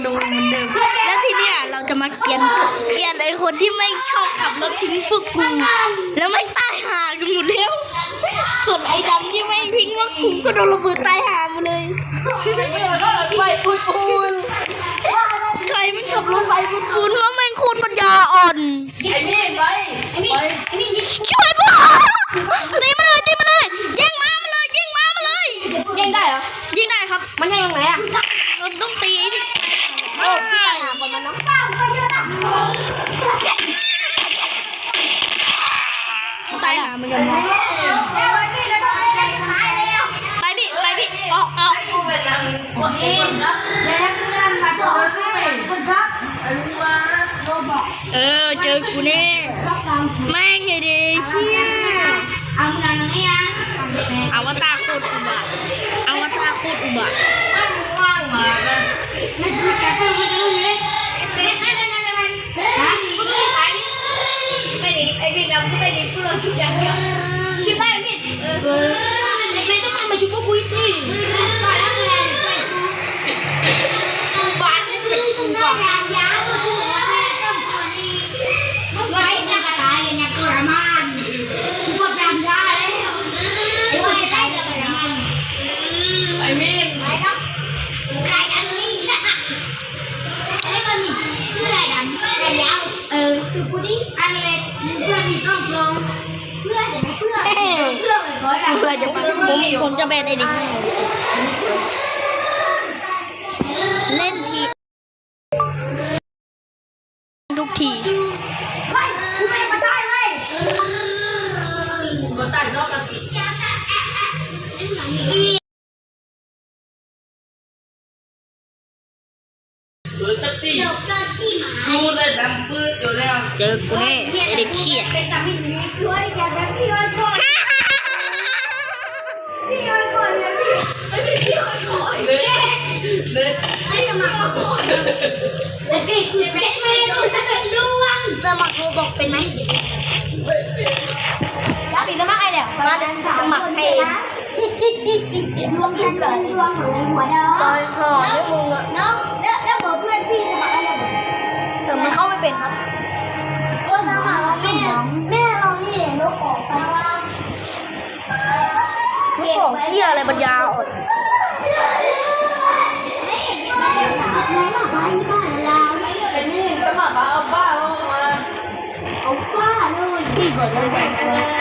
โดนเหมือนเดิมแล้วทีเนี้ยเราจะมาเกลียนไอ้คนที่ไม่ชอบขับรถทิ้งพวกกูแล้วไม่ตายหากันหมดแล้วส่วนไอ้ดำที่ไม่ทิ้งพวกกูก็โดนระเบิดตายหามาเลยไฟปูนใครไม่ขับรถไฟปูนว่าแม่งโคตรปัญญาอ่อนไอ้นี่ไปไอ้นี่ช่วยพวกตีมาเลยยิงมาเลยยิงได้เหรอยิงได้ครับมันยังไงอ่ะเราต้องตีพี่ไปหาคนมันน้องตายหามันยังไงไปพี่ออกเองนะแล้วเพื่อนมาต่อคนครับเจอกูแน่แม่งไงดิเชี่ยเอาเงินนี่อ่ะอวตารโคตรอุบาทว่างมาเลยไม่ใช่แกเพิ่มมันรู้เลยไอ้พี่ดำก็ไปดิเพื่อนชุดอย่างเดียวชุดได้พี่ไอ้พี่ต้องมาชุดพวกคุยตีบาทแล้วไงบาทนี่เป็นกูก่อนยาวๆกูว่าแม่ต้องคนนี้มึงไว้เนี่ยกระต่ายเนี่ยกระมังกูก็จำได้แล้วไอ้ว่าจะได้กระมังไอ้มีนไอ้เนาะใครอันนี้นะอะไรก็มีเพื่ออะไรดำเพื่ออะไรยาวคือกูดิอันเล็กเพื่อมีต้องลงเพื่อเดี๋ยวเพื่อผมจะแบนไอ้ดิ๊กเล่นทีทุกทีเฮ้ยกูไม่มาได้เว้ยกูตัดรอบละสิจะตีกูเลยดำปื้ดอยู่แล้วเจอกูแน่ไอ้เด็กเขี้ยเป็นสามีนี้ช่วยอย่าแบบพี่ร้อยก่อนพี่ร้อยก่อนเลยพี่ร้อยก่อนเลยให้สมัครก่อนแล้วพี่คือเป็นไม่รู้จะเป็นดวงสมัครโรบอกเป็นไหมจะติดแล้วมั้งไอ้เนี่ยมาสมัครให้ดวงกันเกิดดวงของหัวดาวตอนห่อให้มึงอะเนาะแล้วบอกเพื่อนพี่สมัครอะไรแต่มันเข้าไม่เป็นครับก็สมัครแม่เรานี่ลบออกไปว่าลูกของเขี้ยอะไรปัญญาอ่อนไอ้นี่สมัครเอาบ้าเอามาเอาบ้าเลยพี่ก่อนเลย